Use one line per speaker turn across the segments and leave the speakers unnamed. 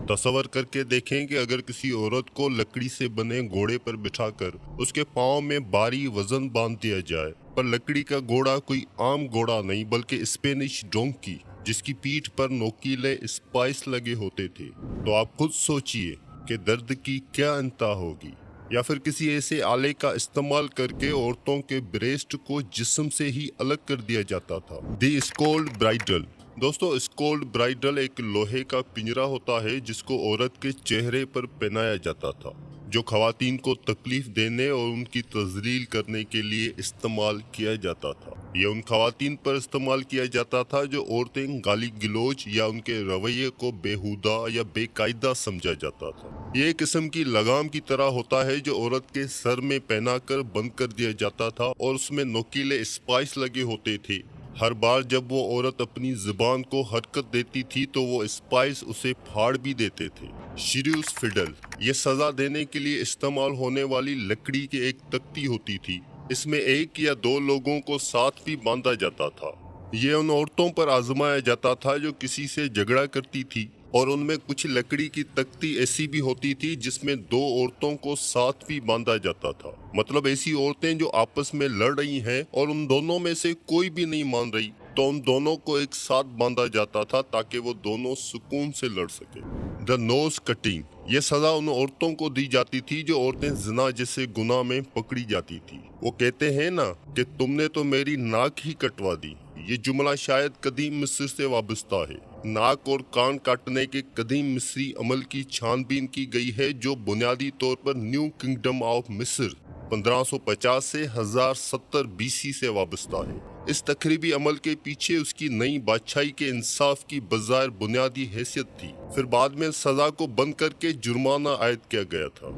तसव्वुर करके देखें कि अगर किसी औरत को लकड़ी से बने घोड़े पर बिठाकर उसके पाँव में भारी वजन बांध दिया जाए, पर लकड़ी का घोड़ा कोई आम घोड़ा नहीं बल्कि स्पेनिश डोंकी जिसकी पीठ पर नोकीले स्पाइस लगे होते थे, तो आप खुद सोचिए कि दर्द की क्या अंता होगी। या फिर किसी ऐसे आले का इस्तेमाल करके औरतों के ब्रेस्ट को जिस्म से ही अलग कर दिया जाता था। दी स्कोल्ड ब्राइडल। दोस्तों, स्कोल्ड ब्राइडल एक लोहे का पिंजरा होता है जिसको औरत के चेहरे पर पहनाया जाता था, जो खवातीन को तकलीफ देने और उनकी तजलील करने के लिए इस्तेमाल किया जाता था। ये उन खवातीन पर इस्तेमाल किया जाता था जो औरतें गाली गलौज या उनके रवैये को बेहुदा या बेकायदा समझा जाता था। ये एक किस्म की लगाम की तरह होता है जो औरत के सर में पहनाकर बंद कर दिया जाता था और उसमें नोकीले स्पाइस लगे होते थे। हर बार जब वो औरत अपनी जुबान को हरकत देती थी तो वो स्पाइस उसे फाड़ भी देते थे। शिरियस फिडल। ये सजा देने के लिए इस्तेमाल होने वाली लकड़ी की एक तख्ती होती थी। इसमें एक या दो लोगों को साथ भी बांधा जाता था। ये उन औरतों पर आजमाया जाता था जो किसी से झगड़ा करती थी, और उनमें कुछ लकड़ी की तख्ती ऐसी भी होती थी जिसमें दो औरतों को साथ भी बांधा जाता था। मतलब ऐसी औरतें जो आपस में लड़ रही हैं और उन दोनों में से कोई भी नहीं मान रही, तो उन दोनों को एक साथ बांधा जाता था ताकि वो दोनों सुकून से लड़ सके। The nose cutting. ये सजा उन औरतों को दी जाती थी जो औरतें जिना जैसे गुनाह में पकड़ी जाती थी। वो कहते हैं ना कि तुमने तो मेरी नाक ही कटवा दी। ये जुमला शायद कदीम मिस्र से वाबस्ता है। नाक और कान काटने के कदीम मिस्री अमल की छानबीन की गई है जो बुनियादी तौर पर न्यू किंगडम ऑफ मिस्र 1550 से 1070 बीसी से वाबस्ता है। इस तकरीबी अमल के पीछे उसकी नई बादशाही के इंसाफ की बजाय बुनियादी हैसियत थी। फिर बाद में सजा को बंद करके जुर्माना आयद किया गया था।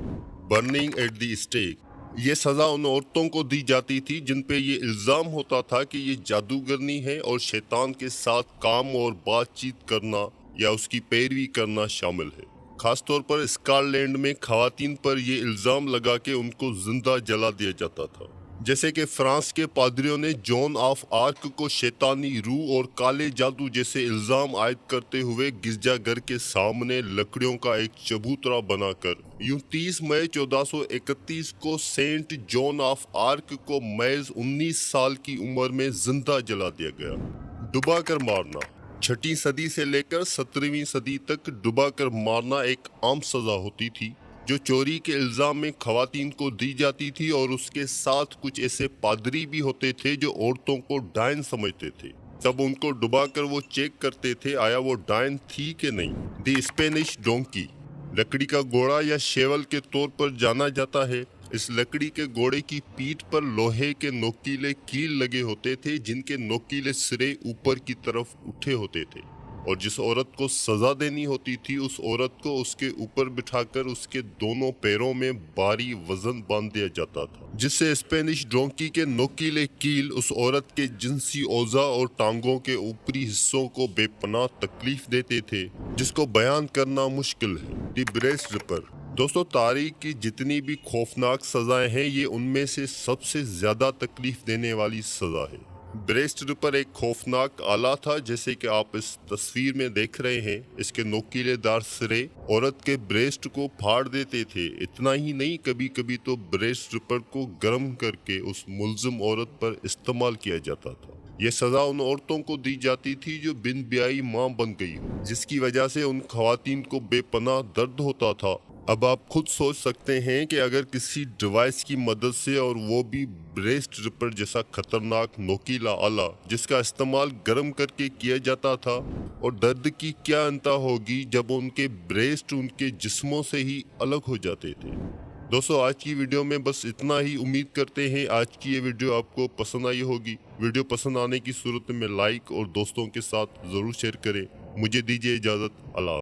Burning at the stake. ये सजा उन औरतों को दी जाती थी जिन पे ये इल्ज़ाम होता था कि ये जादूगरनी है और शैतान के साथ काम और बातचीत करना या उसकी पैरवी करना शामिल है। खास तौर पर स्कॉटलैंड में खवातीन पर ये इल्ज़ाम लगा के उनको जिंदा जला दिया जाता था। जैसे कि फ्रांस के पादरियों ने जॉन ऑफ आर्क को शैतानी रूह और काले जादू जैसे इल्ज़ाम आयद करते हुए गिरजाघर के सामने लकड़ियों का एक चबूतरा बनाकर यूं 30 मई 1431 को सेंट जॉन ऑफ आर्क को महज 19 साल की उम्र में जिंदा जला दिया गया। डुबा कर मारना। 6वीं सदी से लेकर 17वीं सदी तक डुबा कर मारना एक आम सजा होती थी जो चोरी के इल्जाम में खवातीन को दी जाती थी, और उसके साथ कुछ ऐसे पादरी भी होते थे जो औरतों को डायन समझते थे। तब उनको डुबाकर वो चेक करते थे आया वो डायन थी कि नहीं। दी स्पेनिश डोंकी। लकड़ी का घोड़ा या शेवल के तौर पर जाना जाता है। इस लकड़ी के घोड़े की पीठ पर लोहे के नोकीले कील लगे होते थे जिनके नोकीले सिरे ऊपर की तरफ उठे होते थे, और जिस औरत को सजा देनी होती थी उस औरत को उसके ऊपर बिठाकर उसके दोनों पैरों में भारी वजन बांध दिया जाता था, जिससे स्पेनिश डोंकी के नोकीले कील उस औरत के जिनसी औजा और टांगों के ऊपरी हिस्सों को बेपनाह तकलीफ देते थे जिसको बयान करना मुश्किल है। दी ब्रेस्ट रिपर। दोस्तों, तारीख की जितनी भी खौफनाक सजाएं हैं ये उनमें से सबसे ज्यादा तकलीफ देने वाली सजा है। ब्रेस्ट रिपर एक खौफनाक आला था जैसे कि आप इस तस्वीर में देख रहे हैं। इसके नोकीलेदार सिरे औरत के ब्रेस्ट को फाड़ देते थे। इतना ही नहीं, कभी कभी तो ब्रेस्ट रिपर को गर्म करके उस मुल्जिम औरत पर इस्तेमाल किया जाता था। ये सजा उन औरतों को दी जाती थी जो बिन ब्याही मां बन गई हो, जिसकी वजह से उन खवातीन को बेपनाह दर्द होता था। अब आप खुद सोच सकते हैं कि अगर किसी डिवाइस की मदद से, और वो भी ब्रेस्ट रिपर जैसा खतरनाक नोकीला आला जिसका इस्तेमाल गर्म करके किया जाता था, और दर्द की क्या अंता होगी जब उनके ब्रेस्ट उनके जिस्मों से ही अलग हो जाते थे। दोस्तों, आज की वीडियो में बस इतना ही। उम्मीद करते हैं आज की ये वीडियो आपको पसंद आई होगी। वीडियो पसंद आने की सूरत में लाइक और दोस्तों के साथ ज़रूर शेयर करें। मुझे दीजिए इजाज़त। अल्लाह।